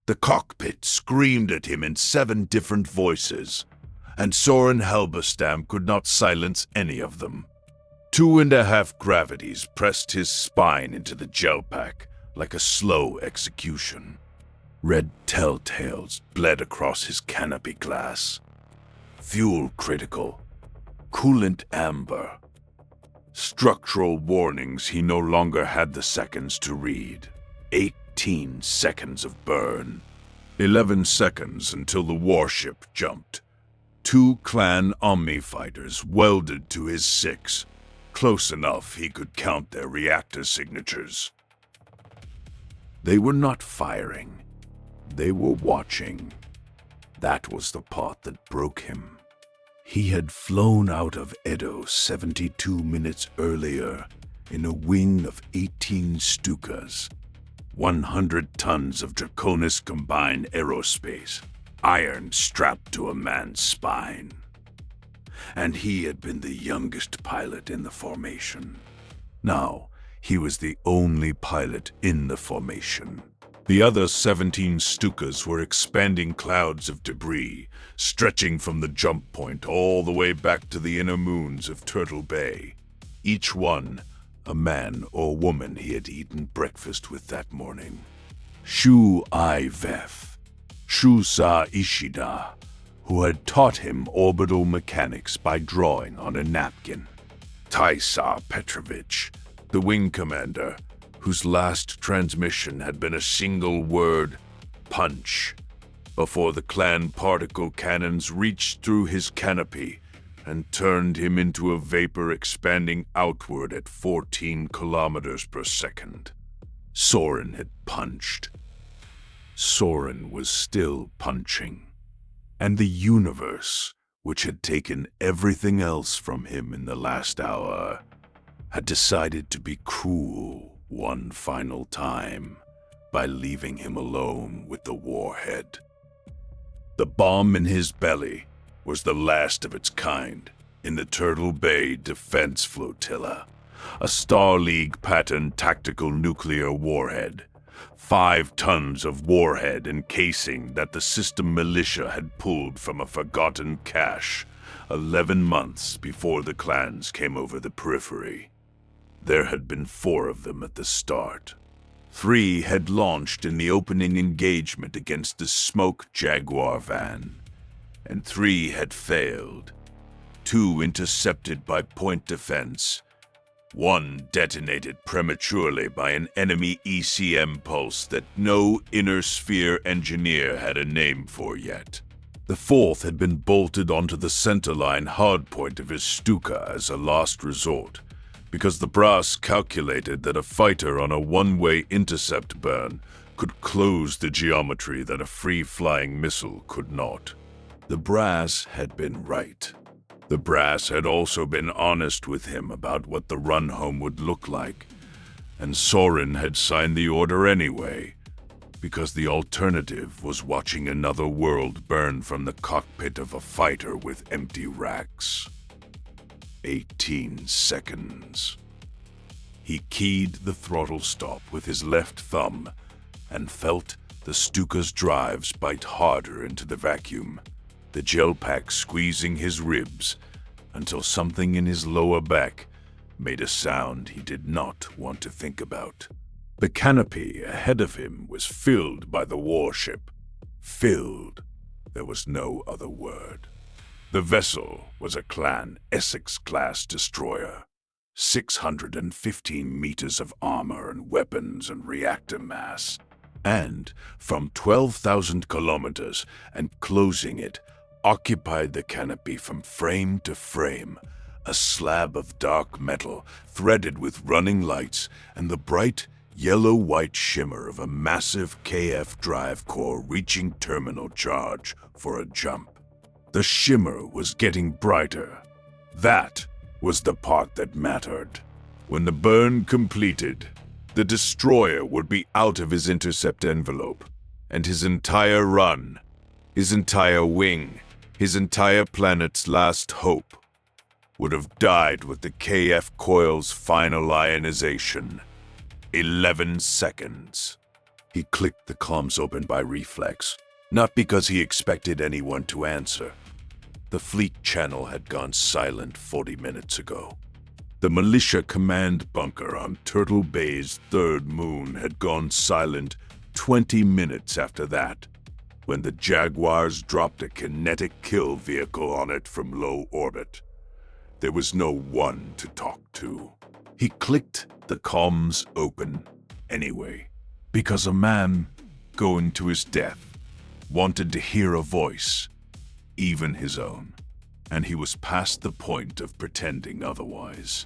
The cockpit screamed at him in 7 different voices, and Soren Halberstam could not silence any of them. 2.5 gravities pressed his spine into the gel pack like a slow execution. Red telltales bled across his canopy glass. Fuel critical. Coolant amber. Structural warnings he no longer had the seconds to read. 18 seconds of burn. 11 seconds until the warship jumped. 2 Clan OmniFighters welded to his 6, close enough he could count their reactor signatures. They were not firing. They were watching. That was the part that broke him. He had flown out of Edo 72 minutes earlier in a wing of 18 Stukas, 100 tons of Draconis combined aerospace, iron strapped to a man's spine. And he had been the youngest pilot in the formation. Now, he was the only pilot in the formation. The other 17 Stukas were expanding clouds of debris, stretching from the jump point all the way back to the inner moons of Turtle Bay. Each one a man or woman he had eaten breakfast with that morning. Shu Ai-Veth, Shu-Sa Ishida, who had taught him orbital mechanics by drawing on a napkin. Taisa Petrovich, the wing commander, whose last transmission had been a single word, punch, before the clan particle cannons reached through his canopy and turned him into a vapor expanding outward at 14 kilometers per second. Soren had punched. Soren was still punching. And the universe, which had taken everything else from him in the last hour, had decided to be cruel one final time by leaving him alone with the warhead. The bomb in his belly was the last of its kind in the Turtle Bay Defense Flotilla, a Star League pattern tactical nuclear warhead, 5 tons of warhead and casing that the system militia had pulled from a forgotten cache 11 months before the clans came over the periphery. There had been 4 of them at the start. 3 had launched in the opening engagement against the Smoke Jaguar van, and 3 had failed. 2 intercepted by point defense. 1 detonated prematurely by an enemy ECM pulse that no inner sphere engineer had a name for yet. The 4th had been bolted onto the centerline hardpoint of his Stuka as a last resort, because the brass calculated that a fighter on a one-way intercept burn could close the geometry that a free-flying missile could not. The brass had been right. The brass had also been honest with him about what the run home would look like, and Soren had signed the order anyway, because the alternative was watching another world burn from the cockpit of a fighter with empty racks. 18 seconds. He keyed the throttle stop with his left thumb and felt the Stuka's drives bite harder into the vacuum, the gel pack squeezing his ribs until something in his lower back made a sound he did not want to think about. The canopy ahead of him was filled by the warship. Filled. There was no other word. The vessel was a Clan Essex-class destroyer. 615 meters of armor and weapons and reactor mass. And from 12,000 kilometers and closing it, occupied the canopy from frame to frame, a slab of dark metal threaded with running lights and the bright yellow-white shimmer of a massive KF drive core reaching terminal charge for a jump. The shimmer was getting brighter. That was the part that mattered. When the burn completed, the destroyer would be out of his intercept envelope, and his entire run, his entire wing, his entire planet's last hope would have died with the KF coil's final ionization. 11 seconds. He clicked the comms open by reflex, not because he expected anyone to answer. The fleet channel had gone silent 40 minutes ago. The militia command bunker on Turtle Bay's third moon had gone silent 20 minutes after that, when the Jaguars dropped a kinetic kill vehicle on it from low orbit. There was no one to talk to. He clicked the comms open anyway, because a man going to his death wanted to hear a voice, even his own, and he was past the point of pretending otherwise.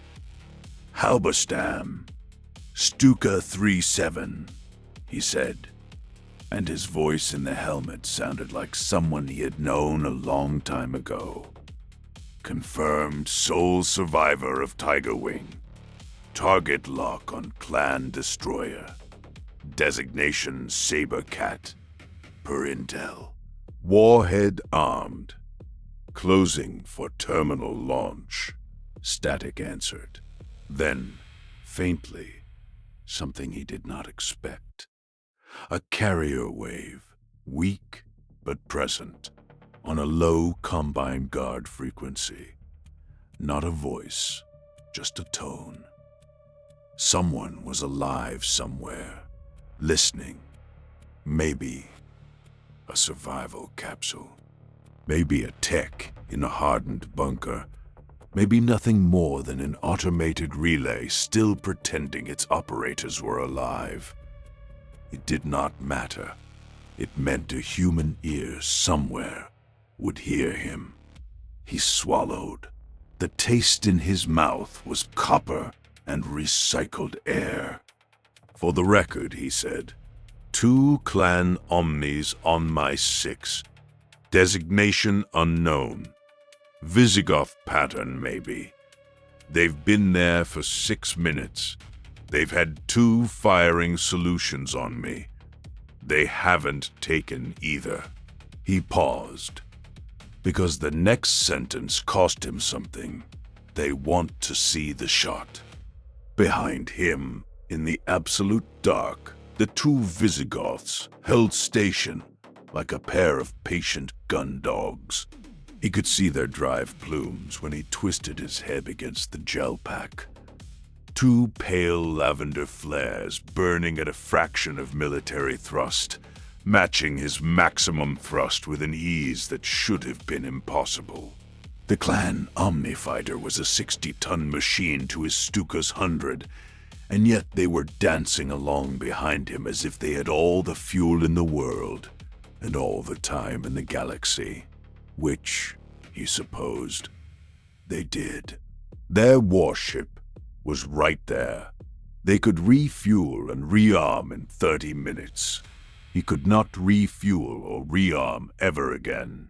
"Halberstam, Stuka 37, he said, and his voice in the helmet sounded like someone he had known a long time ago. "Confirmed sole survivor of Tiger Wing. Target lock on Clan Destroyer. Designation Sabercat. Per intel. Warhead armed. Closing for terminal launch," Static answered. Then, faintly, something he did not expect. A carrier wave, weak but present, on a low Combine Guard frequency. Not a voice, just a tone. Someone was alive somewhere, listening. Maybe a survival capsule. Maybe a tech in a hardened bunker. Maybe nothing more than an automated relay still pretending its operators were alive. It did not matter. It meant a human ear somewhere would hear him. He swallowed. The taste in his mouth was copper and recycled air. "For the record," he said, 2 Clan Omnis on my 6. Designation unknown. Visigoth pattern, maybe. They've been there for 6 minutes. They've had 2 firing solutions on me. They haven't taken either." He paused, because the next sentence cost him something. "They want to see the shot." Behind him, in the absolute dark, the 2 Visigoths held station like a pair of patient gun dogs. He could see their drive plumes when he twisted his head against the gel pack. 2 pale lavender flares burning at a fraction of military thrust, matching his maximum thrust with an ease that should have been impossible. The Clan OmniFighter was a 60-ton machine to his Stuka's 100, and yet they were dancing along behind him as if they had all the fuel in the world and all the time in the galaxy. Which, he supposed, they did. Their warship was right there. They could refuel and rearm in 30 minutes. He could not refuel or rearm ever again.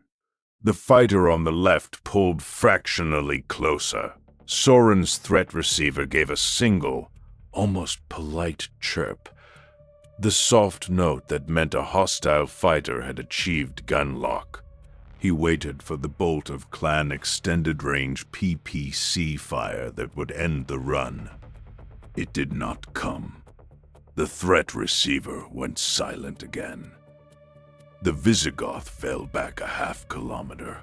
The fighter on the left pulled fractionally closer. Soren's threat receiver gave a single, almost polite chirp, the soft note that meant a hostile fighter had achieved gun lock. He waited for the bolt of Clan extended-range PPC fire that would end the run. It did not come. The threat receiver went silent again. The Visigoth fell back a half-kilometer,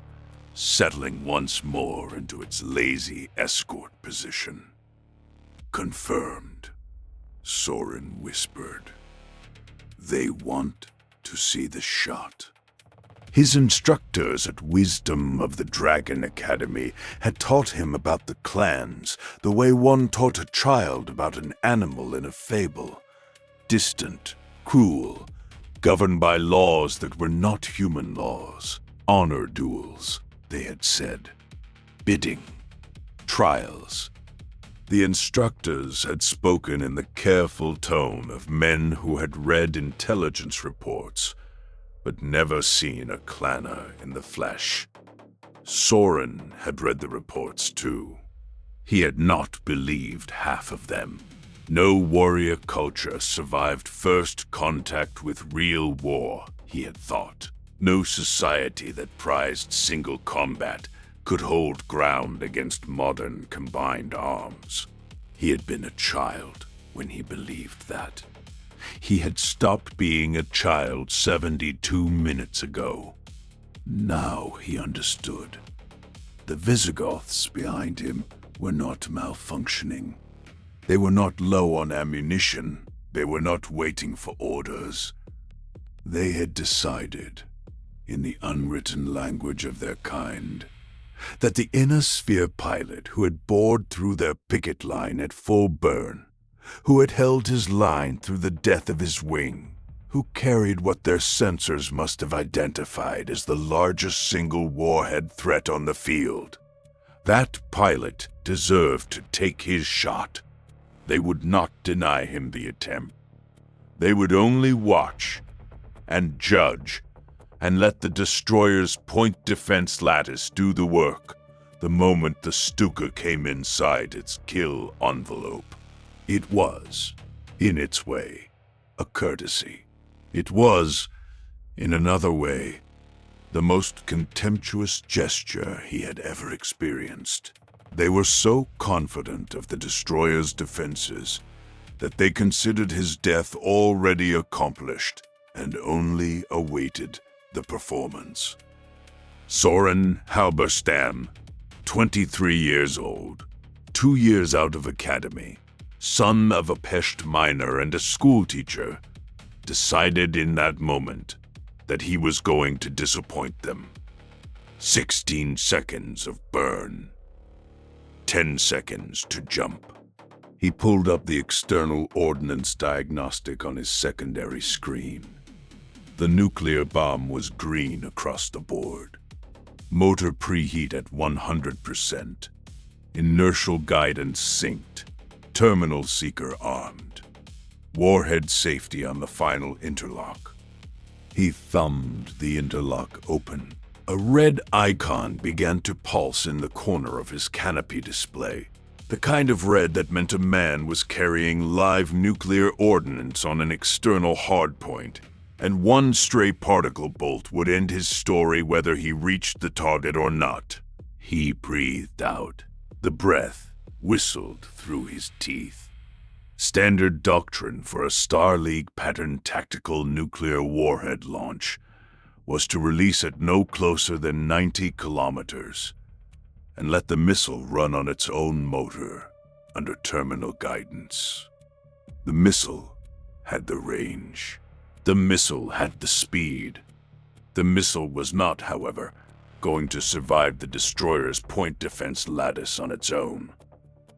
settling once more into its lazy escort position. "Confirmed," Soren whispered. "They want to see the shot." His instructors at Wisdom of the Dragon Academy had taught him about the clans the way one taught a child about an animal in a fable. Distant, cruel, governed by laws that were not human laws. Honor duels, they had said. Bidding. Trials. The instructors had spoken in the careful tone of men who had read intelligence reports, but never seen a clanner in the flesh. Soren had read the reports too. He had not believed half of them. No warrior culture survived first contact with real war, he had thought. No society that prized single combat could hold ground against modern combined arms. He had been a child when he believed that. He had stopped being a child 72 minutes ago. Now he understood. The Visigoths behind him were not malfunctioning. They were not low on ammunition. They were not waiting for orders. They had decided, in the unwritten language of their kind, that the inner sphere pilot who had bored through their picket line at full burn, who had held his line through the death of his wing, who carried what their sensors must have identified as the largest single warhead threat on the field, that pilot deserved to take his shot. They would not deny him the attempt. They would only watch and judge and let the destroyer's point defense lattice do the work the moment the Stuka came inside its kill envelope. It was, in its way, a courtesy. It was, in another way, the most contemptuous gesture he had ever experienced. They were so confident of the destroyer's defenses that they considered his death already accomplished and only awaited the performance. Soren Halberstam, 23 years old, 2 years out of academy, son of a Pest miner and a schoolteacher, decided in that moment that he was going to disappoint them. 16 seconds of burn. 10 seconds to jump. He pulled up the external ordnance diagnostic on his secondary screen. The nuclear bomb was green across the board. Motor preheat at 100%. Inertial guidance synced. Terminal seeker armed. Warhead safety on the final interlock. He thumbed the interlock open. A red icon began to pulse in the corner of his canopy display. The kind of red that meant a man was carrying live nuclear ordnance on an external hardpoint, and one stray particle bolt would end his story whether he reached the target or not. He breathed out. The breath whistled through his teeth. Standard doctrine for a Star League pattern tactical nuclear warhead launch was to release at no closer than 90 kilometers and let the missile run on its own motor under terminal guidance. The missile had the range. The missile had the speed. The missile was not, however, going to survive the destroyer's point defense lattice on its own.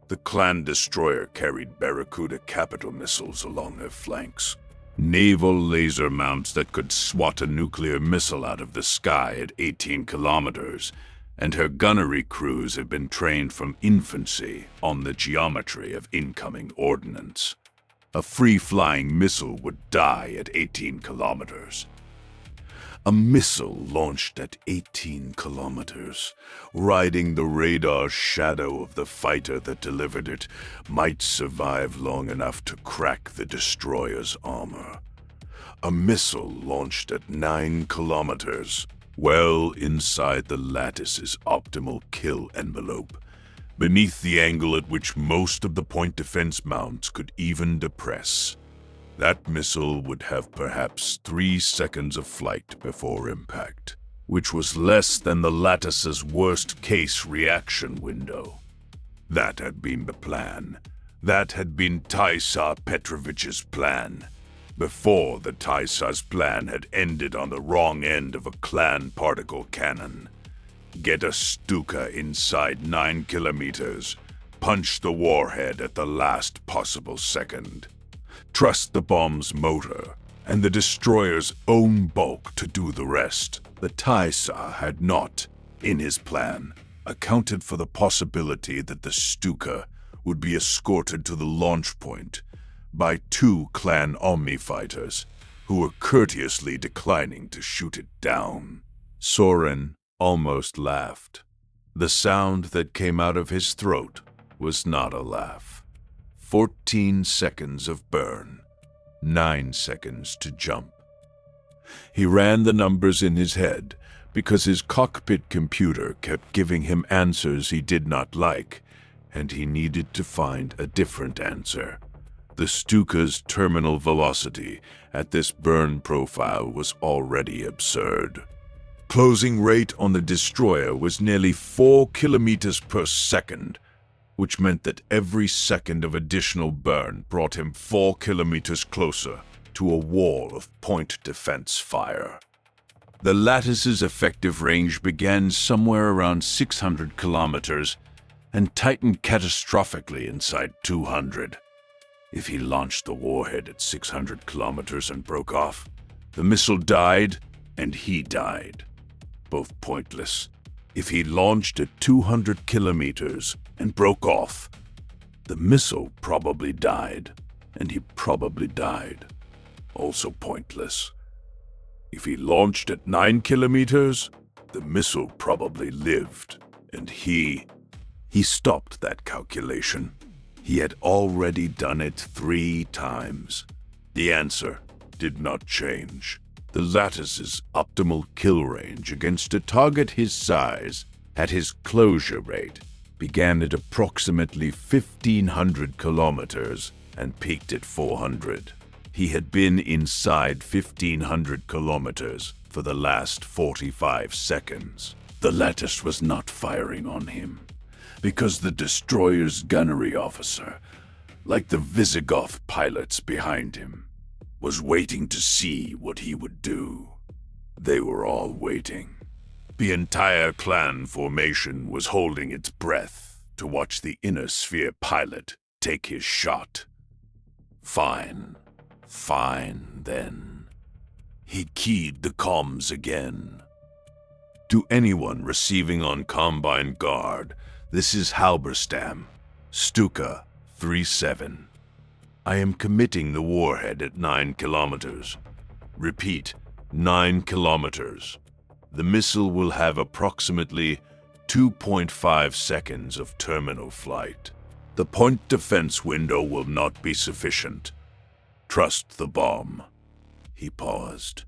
The Clan destroyer carried Barracuda capital missiles along her flanks, naval laser mounts that could swat a nuclear missile out of the sky at 18 kilometers, and her gunnery crews had been trained from infancy on the geometry of incoming ordnance. A free-flying missile would die at 18 kilometers. A missile launched at 18 kilometers, riding the radar shadow of the fighter that delivered it, might survive long enough to crack the destroyer's armor. A missile launched at 9 kilometers, well inside the lattice's optimal kill envelope, beneath the angle at which most of the point defense mounts could even depress. That missile would have perhaps 3 seconds of flight before impact, which was less than the lattice's worst-case reaction window. That had been the plan. That had been Taisa Petrovich's plan, before the Taisa's plan had ended on the wrong end of a Clan particle cannon. Get a Stuka inside 9 kilometers, punch the warhead at the last possible second. Trust the bomb's motor and the destroyer's own bulk to do the rest. The Taisa had not, in his plan, accounted for the possibility that the Stuka would be escorted to the launch point by 2 Clan OmniFighters who were courteously declining to shoot it down. Soren almost laughed. The sound that came out of his throat was not a laugh. 14 seconds of burn, 9 seconds to jump. He ran the numbers in his head because his cockpit computer kept giving him answers he did not like, and he needed to find a different answer. The Stuka's terminal velocity at this burn profile was already absurd. Closing rate on the destroyer was nearly 4 kilometers per second, which meant that every second of additional burn brought him 4 kilometers closer to a wall of point defense fire. The lattice's effective range began somewhere around 600 kilometers and tightened catastrophically inside 200. If he launched the warhead at 600 kilometers and broke off, the missile died and he died. Both pointless. If he launched at 200 kilometers and broke off, the missile probably died and he probably died. Also pointless. If he launched at 9 kilometers, the missile probably lived, and he stopped that calculation. He had already done it 3 times. The answer did not change. The lattice's optimal kill range against a target his size at his closure rate began at approximately 1,500 kilometers and peaked at 400. He had been inside 1,500 kilometers for the last 45 seconds. The lattice was not firing on him, because the destroyer's gunnery officer, like the Visigoth pilots behind him, was waiting to see what he would do. They were all waiting. The entire clan formation was holding its breath to watch the inner sphere pilot take his shot. Fine then. He keyed the comms again. To anyone receiving on Combine Guard, this is Halberstam, Stuka 37. I am committing the warhead at 9 kilometers. Repeat, 9 kilometers. The missile will have approximately 2.5 seconds of terminal flight. The point defense window will not be sufficient. Trust the bomb. He paused.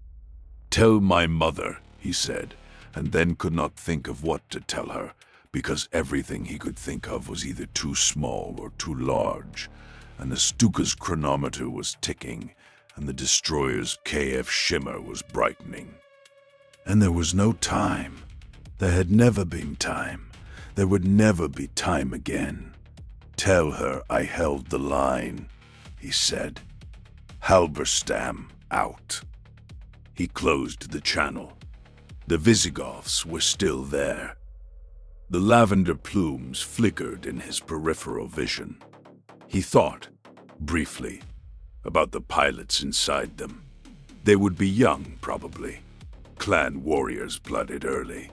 Tell my mother, he said, and then could not think of what to tell her, because everything he could think of was either too small or too large, and the Stuka's chronometer was ticking, and the destroyer's KF shimmer was brightening. And there was no time. There had never been time. There would never be time again. Tell her I held the line, he said. Halberstam out. He closed the channel. The Visigoths were still there. The lavender plumes flickered in his peripheral vision. He thought, briefly, about the pilots inside them. They would be young, probably. Clan warriors blooded early.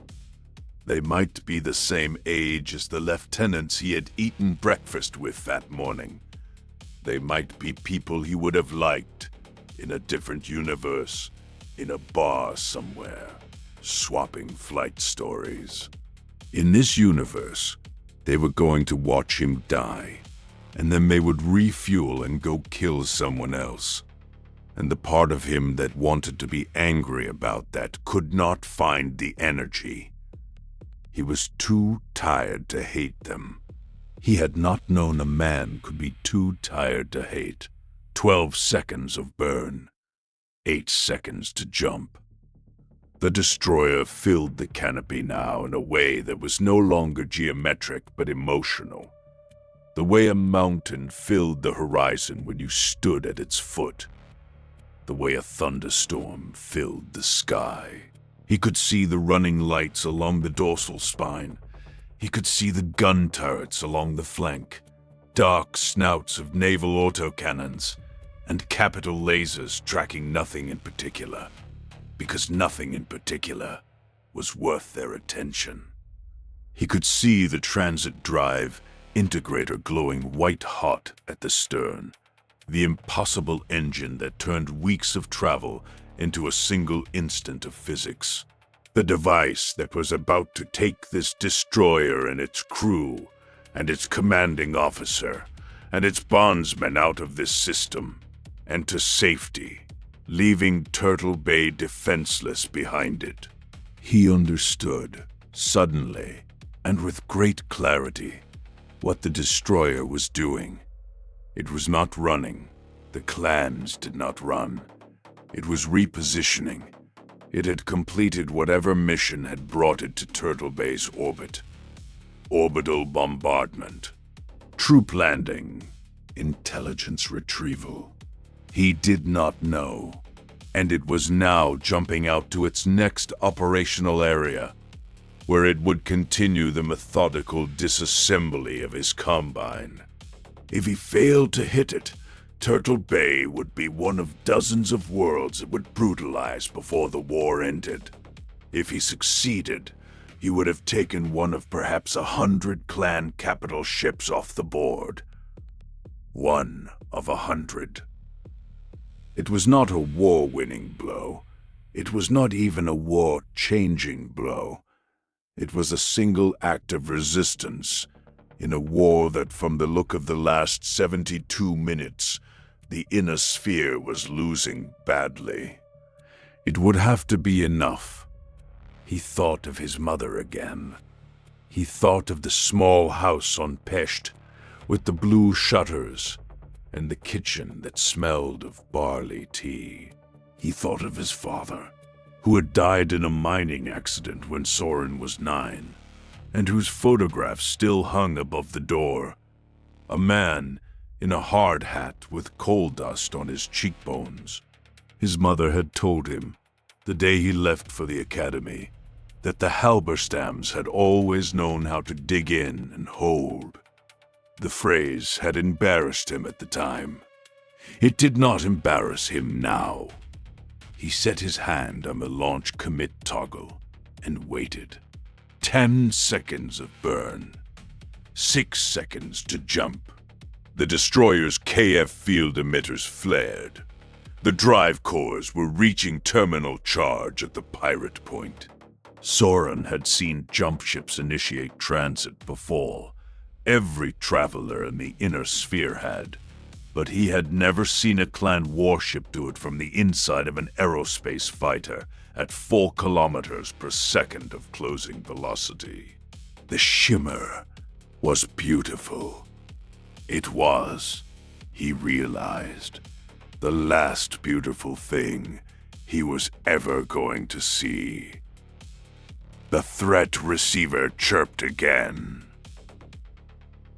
They might be the same age as the lieutenants he had eaten breakfast with that morning. They might be people he would have liked in a different universe, in a bar somewhere, swapping flight stories. In this universe, they were going to watch him die, and then they would refuel and go kill someone else. And the part of him that wanted to be angry about that could not find the energy. He was too tired to hate them. He had not known a man could be too tired to hate. 12 seconds of burn, 8 seconds to jump. The destroyer filled the canopy now in a way that was no longer geometric but emotional. The way a mountain filled the horizon when you stood at its foot. The way a thunderstorm filled the sky. He could see the running lights along the dorsal spine. He could see the gun turrets along the flank, dark snouts of naval autocannons, and capital lasers tracking nothing in particular, because nothing in particular was worth their attention. He could see the transit drive integrator glowing white-hot at the stern, the impossible engine that turned weeks of travel into a single instant of physics. The device that was about to take this destroyer and its crew, and its commanding officer, and its bondsmen out of this system, and to safety, leaving Turtle Bay defenseless behind it. He understood, suddenly, and with great clarity, what the destroyer was doing. It was not running. The clans did not run. It was repositioning. It had completed whatever mission had brought it to Turtle Bay's orbit. Orbital bombardment. Troop landing. Intelligence retrieval. He did not know, and it was now jumping out to its next operational area, where it would continue the methodical disassembly of his combine. If he failed to hit it, Turtle Bay would be one of dozens of worlds it would brutalize before the war ended. If he succeeded, he would have taken one of perhaps 100 clan capital ships off the board. 1 of 100. It was not a war-winning blow. It was not even a war-changing blow. It was a single act of resistance in a war that, from the look of the last 72 minutes, the inner sphere was losing badly. It would have to be enough. He thought of his mother again. He thought of the small house on Pesht with the blue shutters and the kitchen that smelled of barley tea. He thought of his father, who had died in a mining accident when Soren was 9, and whose photograph still hung above the door. A man in a hard hat with coal dust on his cheekbones. His mother had told him, the day he left for the academy, that the Halberstams had always known how to dig in and hold. The phrase had embarrassed him at the time. It did not embarrass him now. He set his hand on the launch commit toggle and waited. 10 seconds of burn. 6 seconds to jump. The destroyer's KF field emitters flared. The drive cores were reaching terminal charge at the pirate point. Soren had seen jump ships initiate transit before. Every traveler in the inner sphere had. But he had never seen a Clan WarShip do it from the inside of an aerospace fighter at 4 kilometers per second of closing velocity. The shimmer was beautiful. It was, he realized, the last beautiful thing he was ever going to see. The threat receiver chirped again.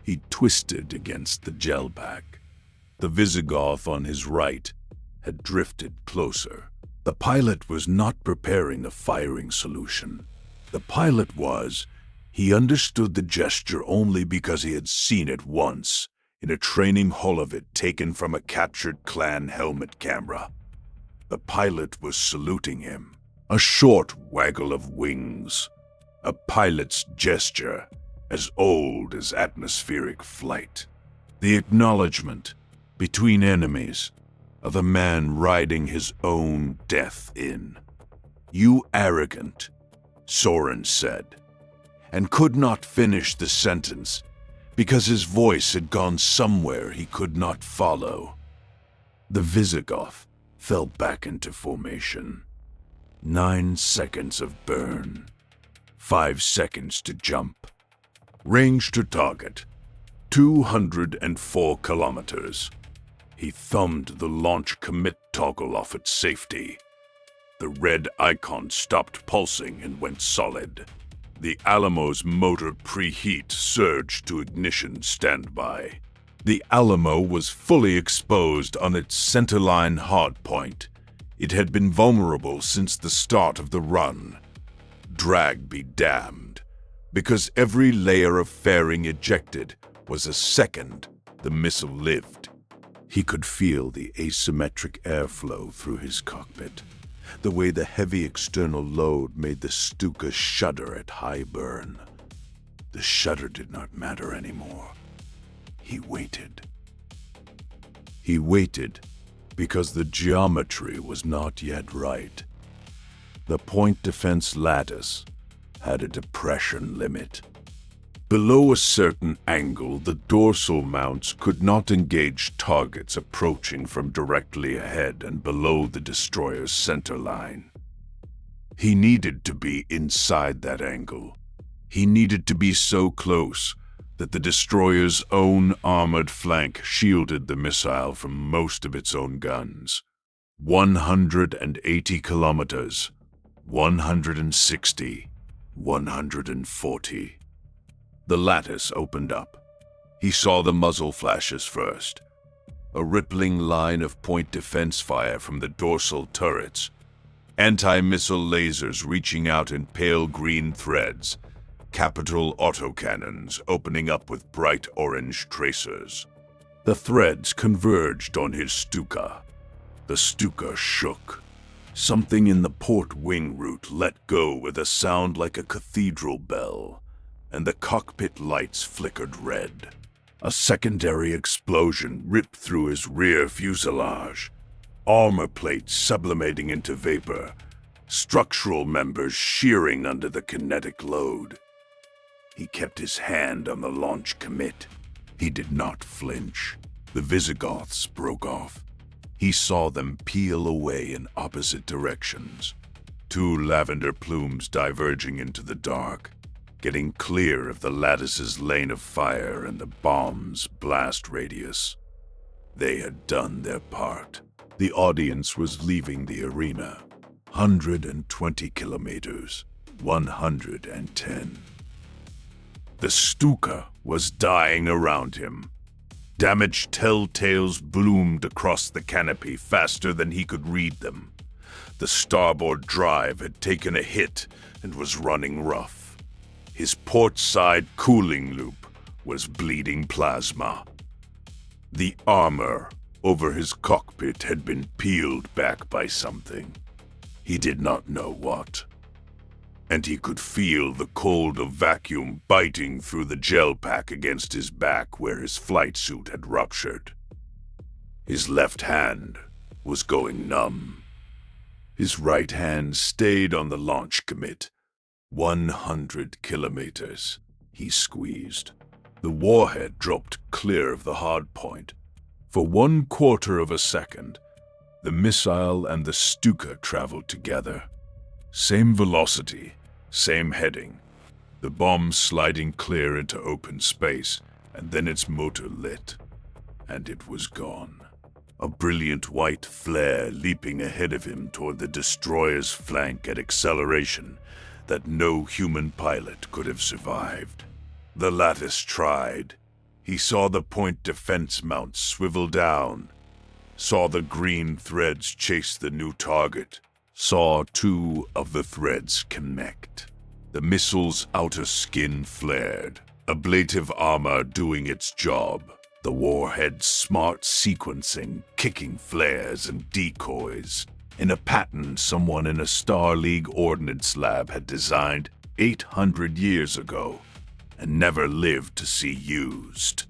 He twisted against the gelback. The Visigoth on his right had drifted closer. The pilot was not preparing a firing solution. The pilot was. He understood the gesture only because he had seen it once in a training holovid taken from a captured clan helmet camera. The pilot was saluting him. A short waggle of wings. A pilot's gesture as old as atmospheric flight. The acknowledgement between enemies of a man riding his own death in. "You arrogant," Soren said, and could not finish the sentence because his voice had gone somewhere he could not follow. The Visigoth fell back into formation. 9 seconds of burn. 5 seconds to jump. Range to target. 204 kilometers. He thumbed the launch commit toggle off at safety. The red icon stopped pulsing and went solid. The Alamo's motor preheat surged to ignition standby. The Alamo was fully exposed on its centerline hardpoint. It had been vulnerable since the start of the run. Drag be damned, because every layer of fairing ejected was a second the missile lived. He could feel the asymmetric airflow through his cockpit, the way the heavy external load made the Stuka shudder at high burn. The shudder did not matter anymore. He waited. He waited because the geometry was not yet right. The point defense lattice had a depression limit. Below a certain angle, the dorsal mounts could not engage targets approaching from directly ahead and below the destroyer's center line. He needed to be inside that angle. He needed to be so close that the destroyer's own armored flank shielded the missile from most of its own guns. 180 kilometers, 160, 140. The lattice opened up. He saw the muzzle flashes first. A rippling line of point defense fire from the dorsal turrets. Anti-missile lasers reaching out in pale green threads. Capital autocannons opening up with bright orange tracers. The threads converged on his Stuka. The Stuka shook. Something in the port wing root let go with a sound like a cathedral bell, and the cockpit lights flickered red. A secondary explosion ripped through his rear fuselage. Armor plates sublimating into vapor, structural members shearing under the kinetic load. He kept his hand on the launch commit. He did not flinch. The Visigoths broke off. He saw them peel away in opposite directions. Two lavender plumes diverging into the dark, getting clear of the lattice's lane of fire and the bomb's blast radius. They had done their part. The audience was leaving the arena. 120 kilometers, 110. The Stuka was dying around him. Damaged telltales bloomed across the canopy faster than he could read them. The starboard drive had taken a hit and was running rough. His port side cooling loop was bleeding plasma. The armor over his cockpit had been peeled back by something. He did not know what. And he could feel the cold of vacuum biting through the gel pack against his back where his flight suit had ruptured. His left hand was going numb. His right hand stayed on the launch commit. 100 kilometers, he squeezed. The warhead dropped clear of the hard point. For 1/4 of a second, the missile and the Stuka traveled together. Same velocity, same heading. The bomb sliding clear into open space, and then its motor lit. And it was gone. A brilliant white flare leaping ahead of him toward the destroyer's flank at acceleration that no human pilot could have survived. The lattice tried. He saw the point defense mount swivel down, saw the green threads chase the new target, saw 2 of the threads connect. The missile's outer skin flared, ablative armor doing its job, the warhead's smart sequencing, kicking flares and decoys, in a pattern someone in a Star League ordnance lab had designed 800 years ago and never lived to see used.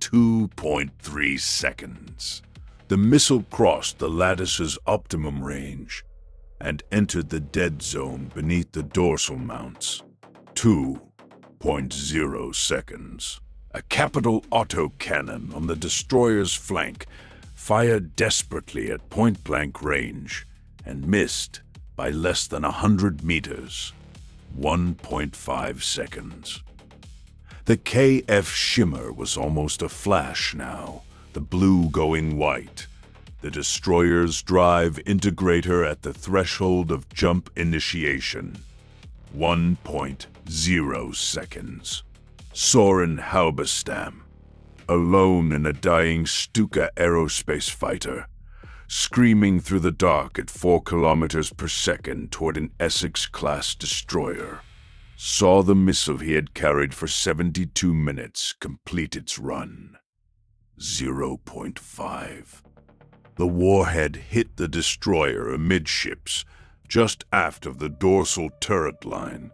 2.3 seconds. The missile crossed the lattice's optimum range and entered the dead zone beneath the dorsal mounts. 2.0 seconds. A capital autocannon on the destroyer's flank fired desperately at point-blank range and missed by less than 100 meters. 1.5 seconds. The KF shimmer was almost a flash now, the blue going white. The destroyer's drive integrator at the threshold of jump initiation. 1.0 seconds. Soren Halberstam, alone in a dying Stuka AeroSpace fighter, screaming through the dark at 4 kilometers per second toward an Essex-class destroyer, saw the missile he had carried for 72 minutes complete its run. 0.5. The warhead hit the destroyer amidships, just aft of the dorsal turret line,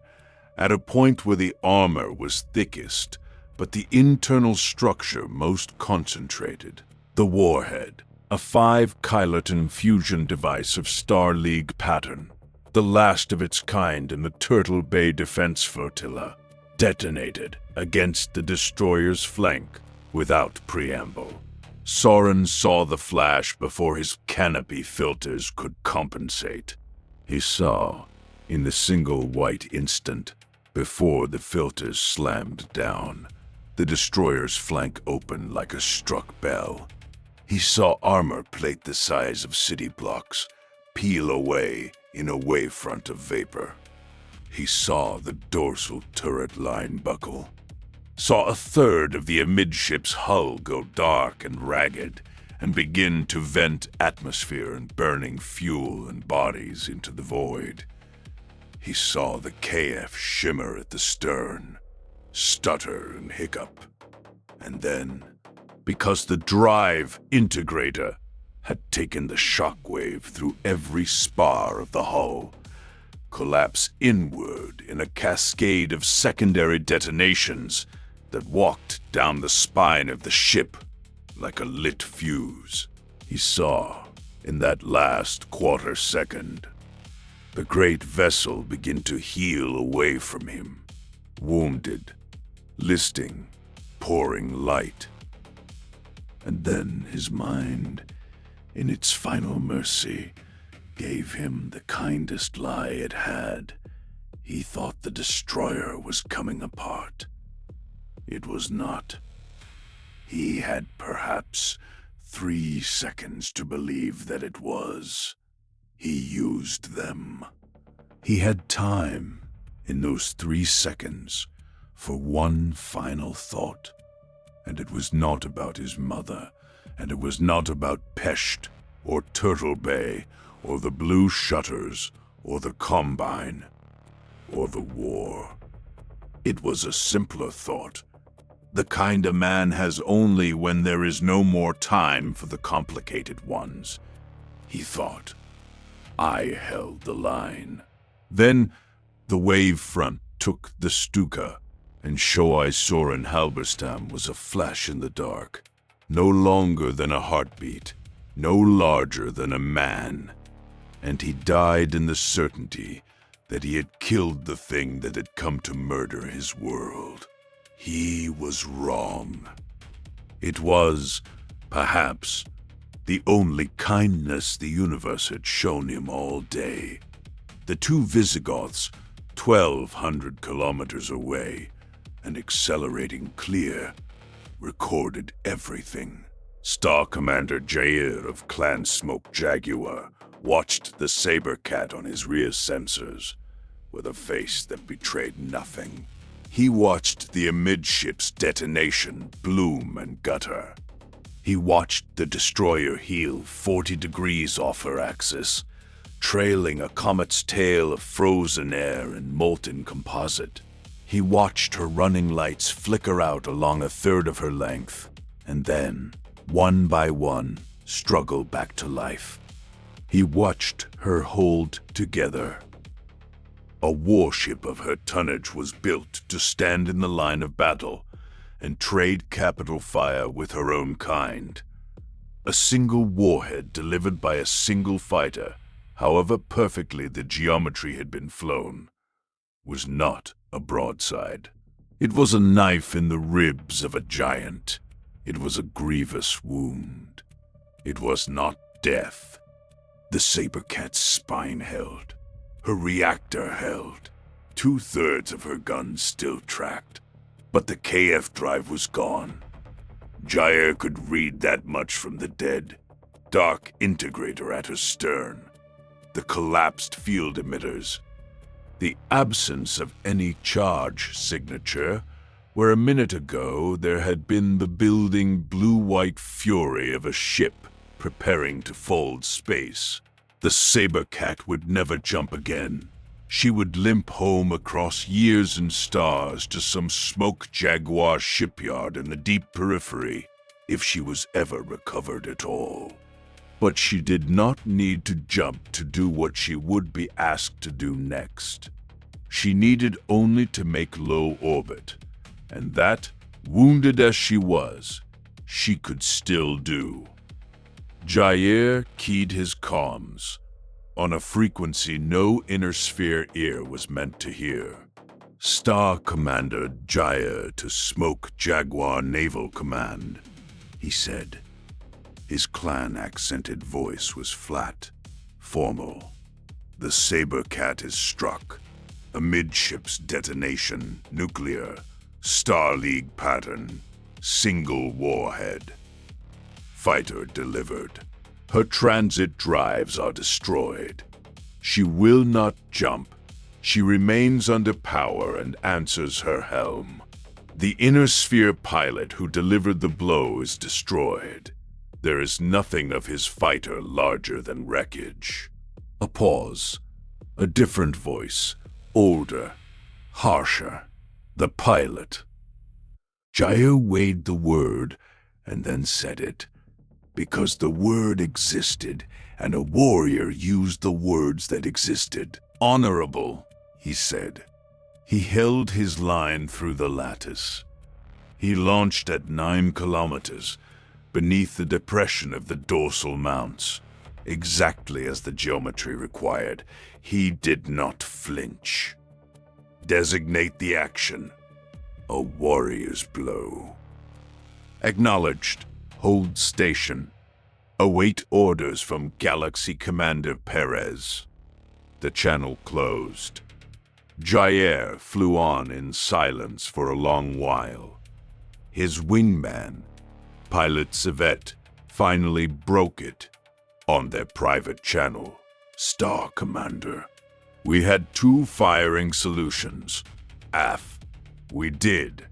at a point where the armor was thickest, but the internal structure most concentrated. The warhead, a 5-kiloton fusion device of Star League pattern, the last of its kind in the Turtle Bay Defense Flotilla, detonated against the destroyer's flank without preamble. Soren saw the flash before his canopy filters could compensate. He saw, in the single white instant before the filters slammed down, the destroyer's flank opened like a struck bell. He saw armor plate the size of city blocks peel away in a wavefront of vapor. He saw the dorsal turret line buckle, saw a third of the amidship's hull go dark and ragged and begin to vent atmosphere and burning fuel and bodies into the void. He saw the KF shimmer at the stern, stutter and hiccup, and then, because the drive integrator had taken the shockwave through every spar of the hull, collapse inward in a cascade of secondary detonations that walked down the spine of the ship like a lit fuse. He saw, in that last quarter second, the great vessel begin to heel away from him, wounded, listing, pouring light. And then his mind, in its final mercy, gave him the kindest lie it had. He thought the destroyer was coming apart. It was not. He had perhaps 3 seconds to believe that it was. He used them. He had time, in those 3 seconds, for one final thought. And it was not about his mother, and it was not about Pesht, or Turtle Bay, or the Blue Shutters, or the Combine, or the war. It was a simpler thought, the kind a man has only when there is no more time for the complicated ones. He thought, I held the line. Then the wave front took the Stuka, and Shoei Soren Halberstam was a flash in the dark, no longer than a heartbeat, no larger than a man. And he died in the certainty that he had killed the thing that had come to murder his world. He was wrong. It was, perhaps, the only kindness the universe had shown him all day. The 2 Visigoths, 1,200 kilometers away, and accelerating clear, recorded everything. Star Commander Jair of Clan Smoke Jaguar watched the saber cat on his rear sensors with a face that betrayed nothing. He watched the amidship's detonation bloom and gutter. He watched the destroyer heel 40 degrees off her axis, trailing a comet's tail of frozen air and molten composite. He watched her running lights flicker out along a third of her length, and then, one by one, struggle back to life. He watched her hold together. A warship of her tonnage was built to stand in the line of battle and trade capital fire with her own kind. A single warhead delivered by a single fighter, however perfectly the geometry had been flown, was not a broadside. It was a knife in the ribs of a giant. It was a grievous wound. It was not death. The saber cat's spine held. Her reactor held. 2/3 of her guns still tracked. But the KF drive was gone. Jair could read that much from the dead. Dark integrator at her stern. The collapsed field emitters. The absence of any charge signature, where a minute ago there had been the building blue-white fury of a ship preparing to fold space. The saber cat would never jump again. She would limp home across years and stars to some smoke jaguar shipyard in the deep periphery, if she was ever recovered at all. But she did not need to jump to do what she would be asked to do next. She needed only to make low orbit, and that, wounded as she was, she could still do. Jair keyed his comms, on a frequency no inner sphere ear was meant to hear. Star Commander Jair to Smoke Jaguar Naval Command, he said. His clan-accented voice was flat, formal. The saber cat is struck. Amidships detonation, nuclear. Star League pattern, single warhead. Fighter delivered. Her transit drives are destroyed. She will not jump. She remains under power and answers her helm. The inner sphere pilot who delivered the blow is destroyed. There is nothing of his fighter larger than wreckage. A pause. A different voice, older, harsher. The pilot. Jair weighed the word and then said it. Because the word existed, and a warrior used the words that existed. Honorable, he said. He held his line through the lattice. He launched at 9 kilometers, beneath the depression of the dorsal mounts. Exactly as the geometry required, he did not flinch. Designate the action. A warrior's blow. Acknowledged. Hold station. Await orders from Galaxy Commander Perez. The channel closed. Jair flew on in silence for a long while. His wingman, Pilot Civet, finally broke it on their private channel. Star Commander. We had 2 firing solutions. Af. We did.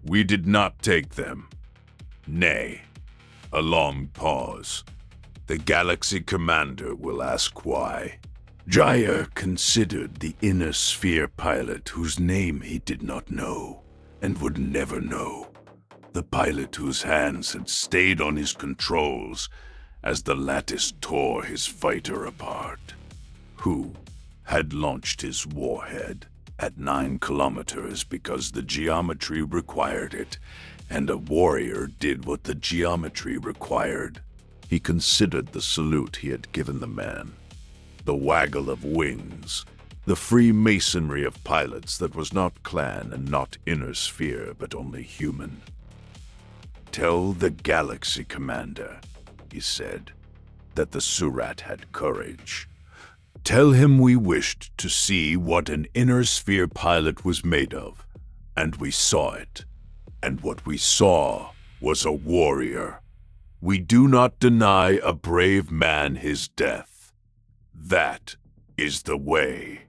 We did not take them. Nay. A long pause. The Galaxy Commander will ask why. Jair considered the inner sphere pilot whose name he did not know and would never know. The pilot whose hands had stayed on his controls as the lattice tore his fighter apart. Who had launched his warhead at 9 kilometers because the geometry required it, and a warrior did what the geometry required. He considered the salute he had given the man. The waggle of wings, the freemasonry of pilots that was not clan and not inner sphere, but only human. Tell the Galaxy Commander, he said, that the Surat had courage. Tell him we wished to see what an inner sphere pilot was made of, and we saw it. And what we saw was a warrior. We do not deny a brave man his death. That is the way.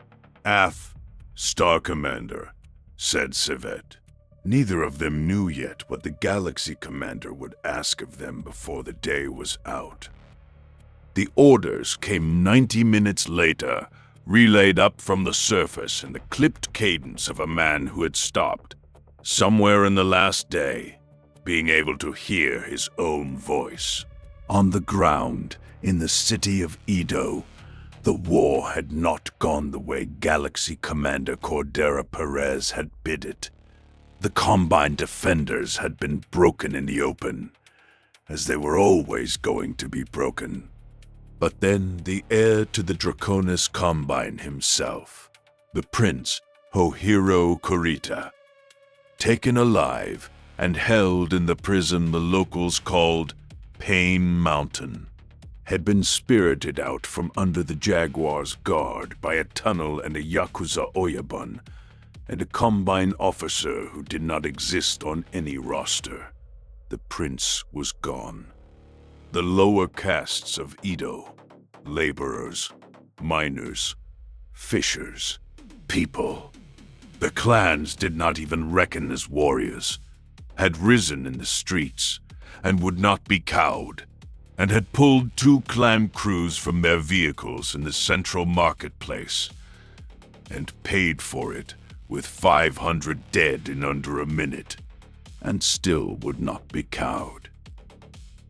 Af, Star Commander, said Civet. Neither of them knew yet what the Galaxy Commander would ask of them before the day was out. The orders came 90 minutes later, relayed up from the surface in the clipped cadence of a man who had stopped, somewhere in the last day, being able to hear his own voice. On the ground, in the city of Edo, the war had not gone the way Galaxy Commander Cordera Perez had bid it. The Combine defenders had been broken in the open, as they were always going to be broken. But then the heir to the Draconis Combine himself, the Prince Hohiro Kurita, taken alive and held in the prison the locals called Pain Mountain, had been spirited out from under the Jaguar's guard by a tunnel and a Yakuza Oyabun, and a Combine officer who did not exist on any roster. The prince was gone. The lower castes of Edo, laborers, miners, fishers, people, the clans did not even reckon as warriors, had risen in the streets and would not be cowed, and had pulled 2 clan crews from their vehicles in the central marketplace, and paid for it with 500 dead in under a minute, and still would not be cowed.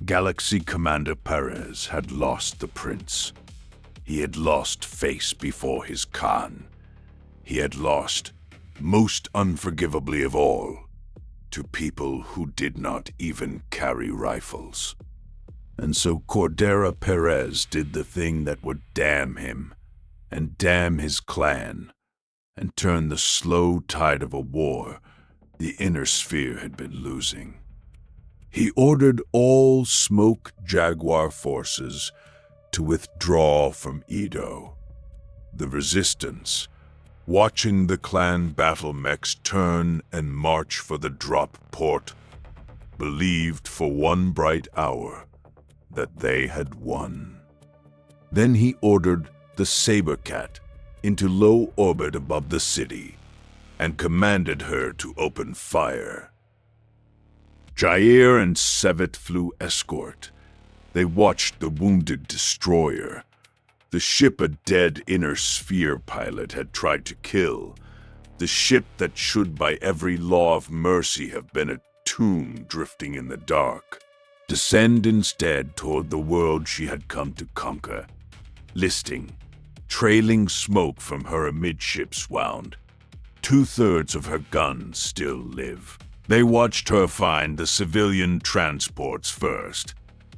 Galaxy Commander Perez had lost the prince. He had lost face before his Khan. He had lost, most unforgivably of all, to people who did not even carry rifles. And so Cordera Perez did the thing that would damn him, and damn his clan, and turn the slow tide of a war the inner sphere had been losing. He ordered all Smoke Jaguar forces to withdraw from Edo. The resistance watching the clan battle mechs turn and march for the drop port, believed for one bright hour that they had won. Then he ordered the Sabercat into low orbit above the city and commanded her to open fire. Jair and Sevet flew escort. They watched the wounded destroyer, the ship a dead inner sphere pilot had tried to kill, the ship that should by every law of mercy have been a tomb drifting in the dark, descend instead toward the world she had come to conquer, listing, trailing smoke from her amidships wound. 2/3 of her guns still live. They watched her find the civilian transports first.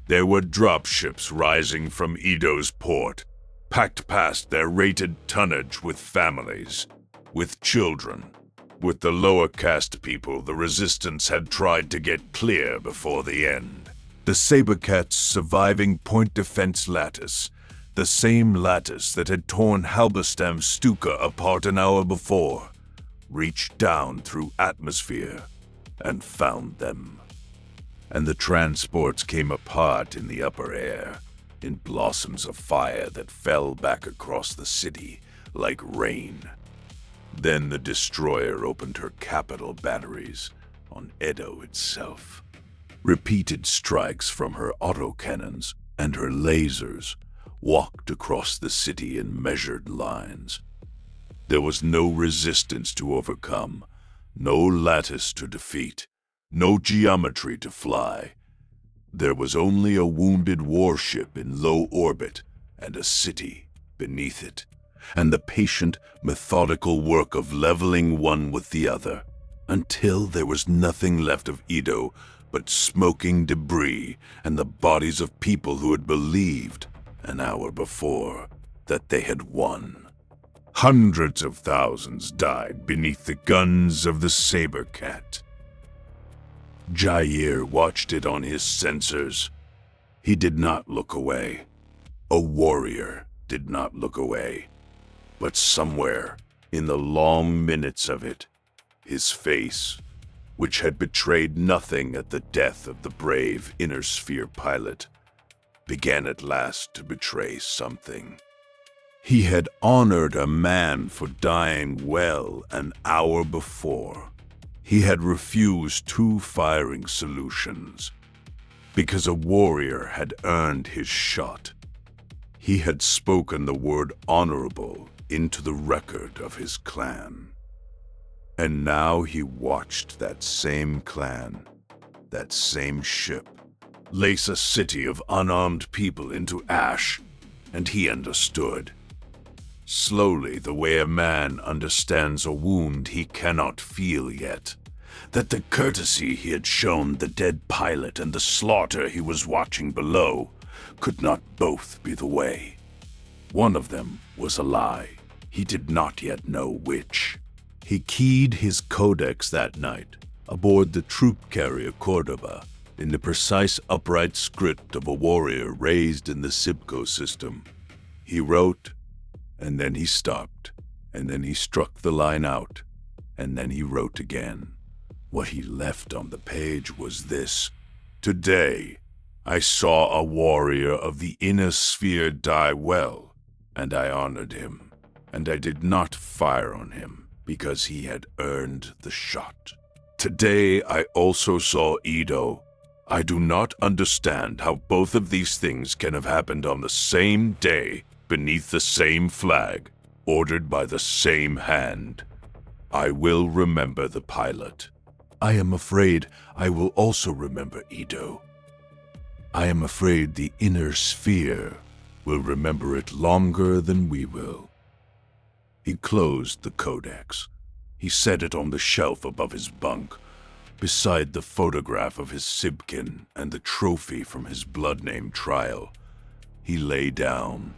There were dropships rising from Edo's port, packed past their rated tonnage with families, with children, with the lower caste people the resistance had tried to get clear before the end. The Sabercat's surviving point defense lattice, the same lattice that had torn Halberstam's Stuka apart an hour before, reached down through atmosphere and found them. And the transports came apart in the upper air, in blossoms of fire that fell back across the city like rain. Then the destroyer opened her capital batteries on Edo itself. Repeated strikes from her autocannons and her lasers walked across the city in measured lines. There was no resistance to overcome, no lattice to defeat, no geometry to fly. There was only a wounded warship in low orbit and a city beneath it, and the patient, methodical work of leveling one with the other, until there was nothing left of Edo but smoking debris and the bodies of people who had believed, an hour before, that they had won. Hundreds of thousands died beneath the guns of the Sabercat. Jair watched it on his sensors. He did not look away. A warrior did not look away. But somewhere, in the long minutes of it, his face, which had betrayed nothing at the death of the brave inner sphere pilot, began at last to betray something. He had honored a man for dying well an hour before. He had refused 2 firing solutions because a warrior had earned his shot. He had spoken the word honorable into the record of his clan. And now he watched that same clan, that same ship, lace a city of unarmed people into ash, and he understood. Slowly, the way a man understands a wound he cannot feel yet, that the courtesy he had shown the dead pilot and the slaughter he was watching below could not both be the way. One of them was a lie. He did not yet know which. He keyed his codex that night aboard the troop carrier Cordoba in the precise upright script of a warrior raised in the Sibco system. He wrote, and then he stopped, and then he struck the line out, and then he wrote again. What he left on the page was this: "Today, I saw a warrior of the inner sphere die well, and I honored him, and I did not fire on him because he had earned the shot. Today, I also saw Edo. I do not understand how both of these things can have happened on the same day, beneath the same flag, ordered by the same hand. I will remember the pilot. I am afraid I will also remember Edo. I am afraid the inner sphere will remember it longer than we will." He closed the codex. He set it on the shelf above his bunk, beside the photograph of his Sibkin and the trophy from his blood-name trial. He lay down.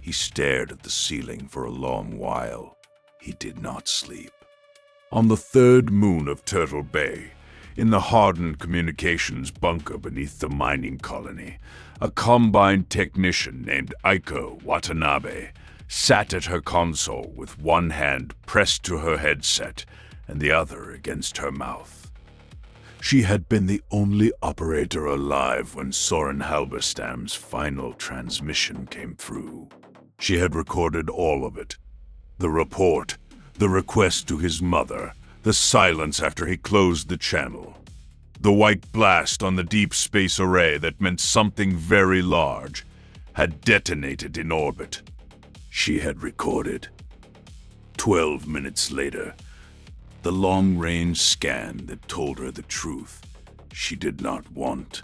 He stared at the ceiling for a long while. He did not sleep. On the 3rd moon of Turtle Bay, in the hardened communications bunker beneath the mining colony, a combine technician named Aiko Watanabe sat at her console with one hand pressed to her headset and the other against her mouth. She had been the only operator alive when Soren Halberstam's final transmission came through. She had recorded all of it. The report, the request to his mother, the silence after he closed the channel, the white blast on the deep space array that meant something very large had detonated in orbit. She had recorded. 12 minutes later, the long-range scan that told her the truth she did not want,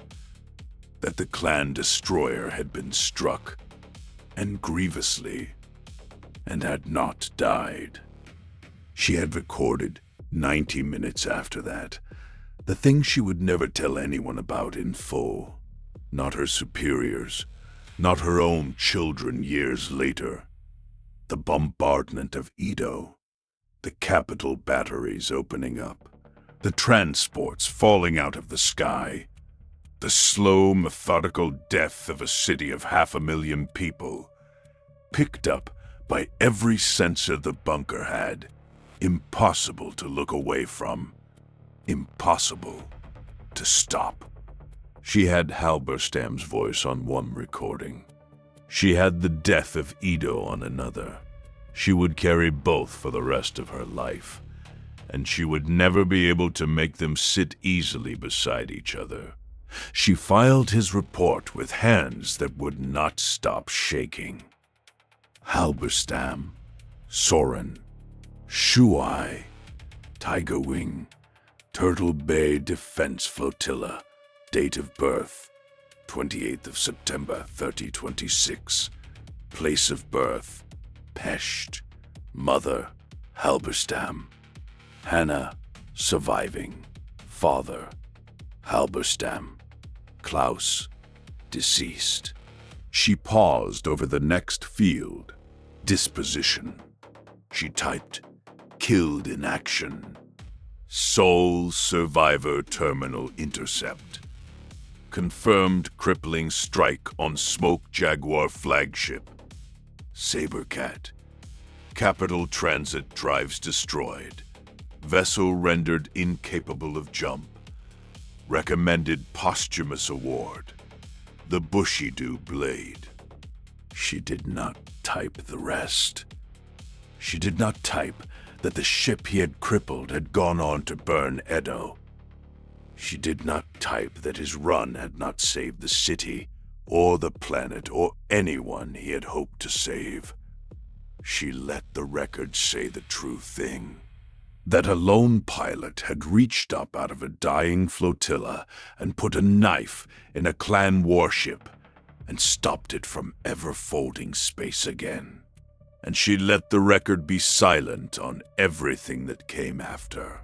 that the clan destroyer had been struck, and grievously, and had not died. She had recorded 90 minutes after that, the thing she would never tell anyone about in full, not her superiors, not her own children years later. The bombardment of Edo, the capital batteries opening up, the transports falling out of the sky, the slow, methodical death of a city of 500,000 people, picked up by every sensor the bunker had, impossible to look away from, impossible to stop. She had Halberstam's voice on one recording. She had the death of Edo on another. She would carry both for the rest of her life, and she would never be able to make them sit easily beside each other. She filed his report with hands that would not stop shaking. Halberstam, Soren, Shuai, Tiger Wing, Turtle Bay Defense Flotilla, date of birth, 28th of September, 3026, place of birth, Pest, mother, Halberstam, Hannah, surviving, father, Halberstam, Klaus, deceased. She paused over the next field, disposition. She typed, killed in action, sole survivor terminal intercept. Confirmed crippling strike on Smoke Jaguar flagship. Sabercat. Capital transit drives destroyed. Vessel rendered incapable of jump. Recommended posthumous award. The Bushido blade. She did not type the rest. She did not type that the ship he had crippled had gone on to burn Edo. She did not type that his run had not saved the city, or the planet, or anyone he had hoped to save. She let the record say the true thing. That a lone pilot had reached up out of a dying flotilla and put a knife in a Clan WarShip and stopped it from ever folding space again. And she let the record be silent on everything that came after.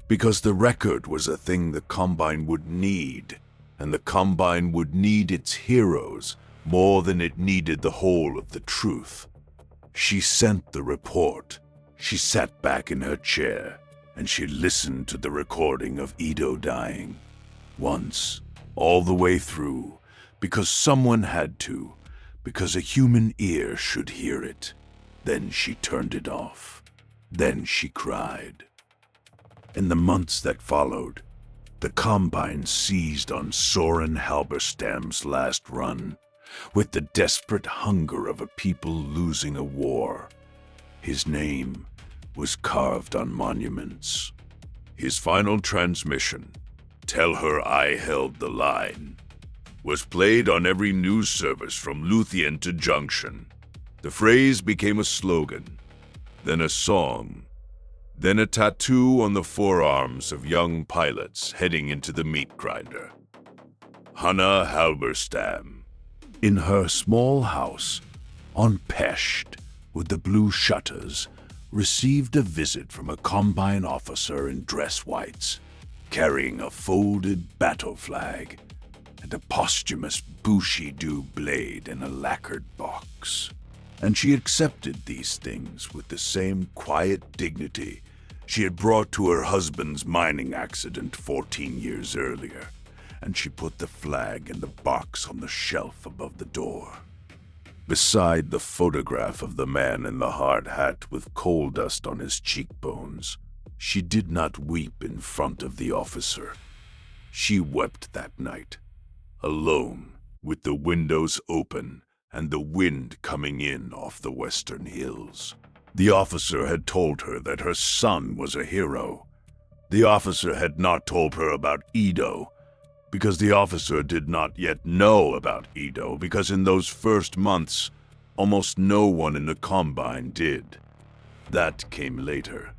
Because the record was a thing the Combine would need, and the Combine would need its heroes more than it needed the whole of the truth. She sent the report. She sat back in her chair, and she listened to the recording of Edo dying. Once, all the way through, because someone had to, because a human ear should hear it. Then she turned it off. Then she cried. In the months that followed, the Combine seized on Soren Halberstam's last run, with the desperate hunger of a people losing a war. His name was carved on monuments. His final transmission, "Tell her I held the line," was played on every news service from Luthien to Junction. The phrase became a slogan, then a song, then a tattoo on the forearms of young pilots heading into the meat grinder. Hannah Halberstam, in her small house on Pest with the blue shutters, received a visit from a Combine officer in dress whites, carrying a folded battle flag and a posthumous Bushido blade in a lacquered box. And she accepted these things with the same quiet dignity she had brought to her husband's mining accident 14 years earlier, and she put the flag and the box on the shelf above the door. Beside the photograph of the man in the hard hat with coal dust on his cheekbones, she did not weep in front of the officer. She wept that night, alone, with the windows open and the wind coming in off the western hills. The officer had told her that her son was a hero. The officer had not told her about Edo, because the officer did not yet know about Edo, because in those first months, almost no one in the Combine did. That came later.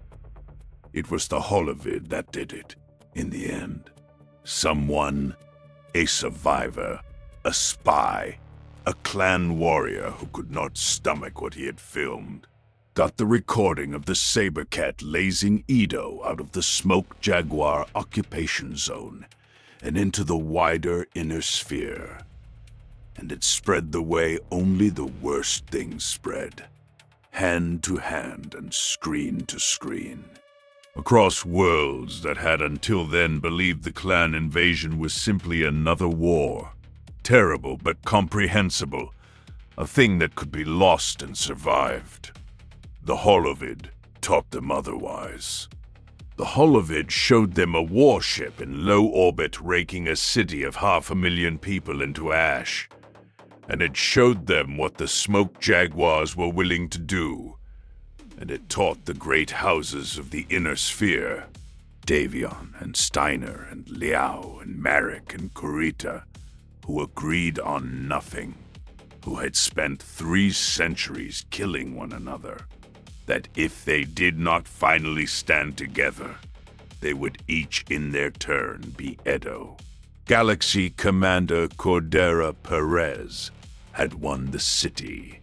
It was the Holovid that did it, in the end. Someone, a survivor, a spy, a clan warrior who could not stomach what he had filmed, got the recording of the Sabercat lazing Edo out of the Smoke Jaguar occupation zone and into the wider inner sphere. And it spread the way only the worst things spread, hand to hand and screen to screen. Across worlds that had until then believed the clan invasion was simply another war. Terrible but comprehensible, a thing that could be lost and survived. The Holovid taught them otherwise. The Holovid showed them a warship in low orbit raking a city of 500,000 people into ash. And it showed them what the Smoke Jaguars were willing to do. And it taught the great houses of the inner sphere, Davion and Steiner and Liao and Marek and Kurita, who agreed on nothing, who had spent 3 centuries killing one another, that if they did not finally stand together, they would each in their turn be Edo. Galaxy Commander Cordera Perez had won the city.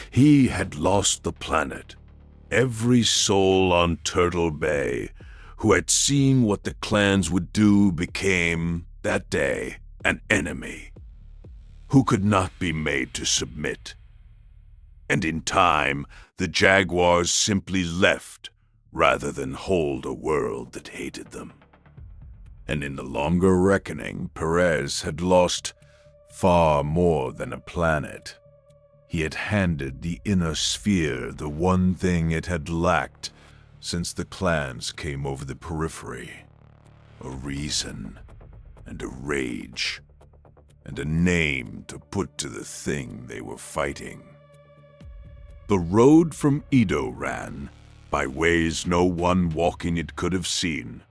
He had lost the planet. Every soul on Turtle Bay who had seen what the clans would do became, that day, an enemy who could not be made to submit. And in time, the Jaguars simply left rather than hold a world that hated them. And in the longer reckoning, Perez had lost far more than a planet. He had handed the inner sphere the one thing it had lacked since the clans came over the periphery: a reason and a rage and a name to put to the thing they were fighting. The road from Edo ran, by ways no one walking it could have seen,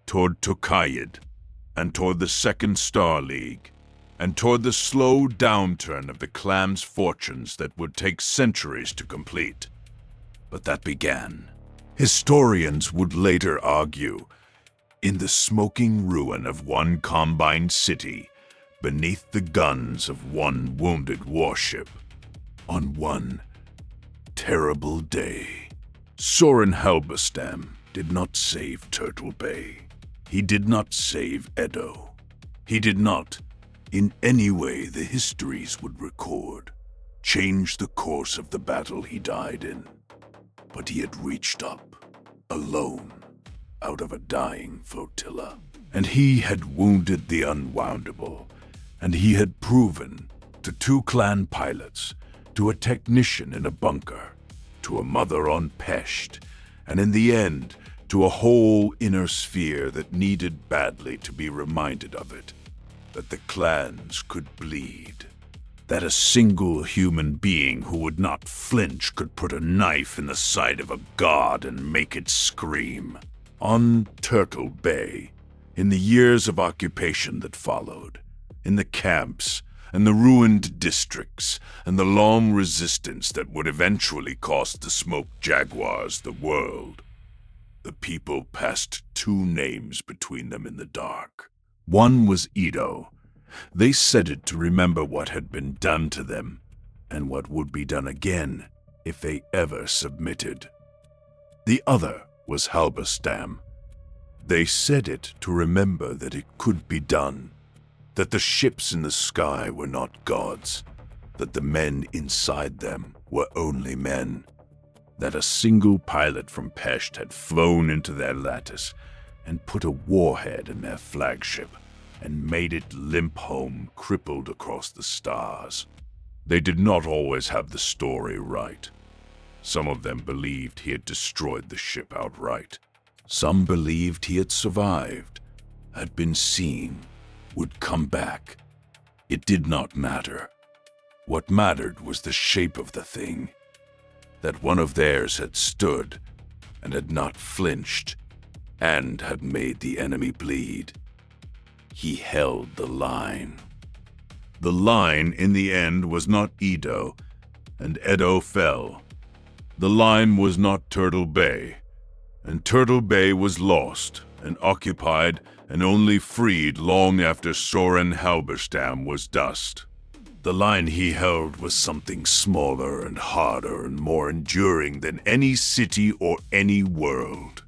toward Tokayid, and toward the Second Star League, and toward the slow downturn of the clan's fortunes that would take centuries to complete. But that began, historians would later argue, in the smoking ruin of one Combine city, beneath the guns of one wounded warship, on one terrible day. Soren Halberstam did not save Turtle Bay. He did not save Edo. He did not, in any way the histories would record, change the course of the battle he died in. But he had reached up, alone, out of a dying flotilla. And he had wounded the unwoundable, and he had proven to 2 clan pilots, to a technician in a bunker, to a mother on Pesht, and in the end, to a whole inner sphere that needed badly to be reminded of it, that the clans could bleed, that a single human being who would not flinch could put a knife in the side of a god and make it scream. On Turtle Bay, in the years of occupation that followed, in the camps and the ruined districts and the long resistance that would eventually cost the Smoke Jaguars the world, the people passed 2 names between them in the dark. One was Edo. They said it to remember what had been done to them, and what would be done again if they ever submitted. The other was Halberstam. They said it to remember that it could be done, that the ships in the sky were not gods, that the men inside them were only men, that a single pilot from Pesht had flown into their lattice and put a warhead in their flagship and made it limp home crippled across the stars. They did not always have the story right. Some of them believed he had destroyed the ship outright. Some believed he had survived, had been seen, would come back. It did not matter. What mattered was the shape of the thing, that one of theirs had stood and had not flinched and had made the enemy bleed. He held the line. The line, in the end, was not Edo, and Edo fell. The line was not Turtle Bay, and Turtle Bay was lost and occupied and only freed long after Soren Halberstam was dust. The line he held was something smaller and harder and more enduring than any city or any world.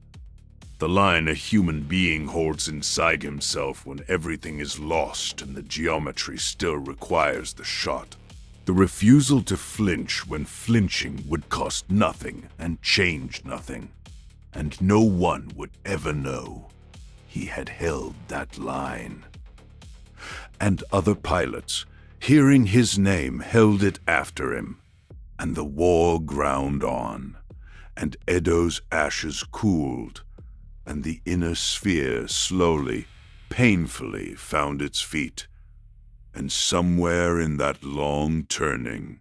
The line a human being holds inside himself when everything is lost and the geometry still requires the shot. The refusal to flinch when flinching would cost nothing and change nothing, and no one would ever know he had held that line. And other pilots, hearing his name, held it after him, and the war ground on, and Edo's ashes cooled, and the inner sphere slowly, painfully found its feet, and somewhere in that long turning,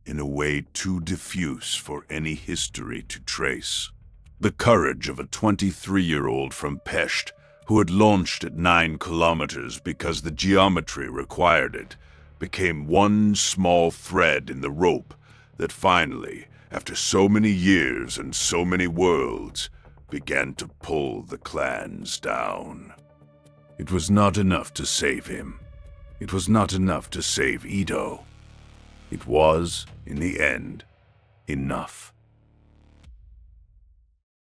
in a way too diffuse for any history to trace, the courage of a 23-year-old from Pest who had launched at 9 kilometers because the geometry required it, became one small thread in the rope that finally, after so many years and so many worlds, began to pull the clans down. It was not enough to save him. It was not enough to save Edo. It was, in the end, enough.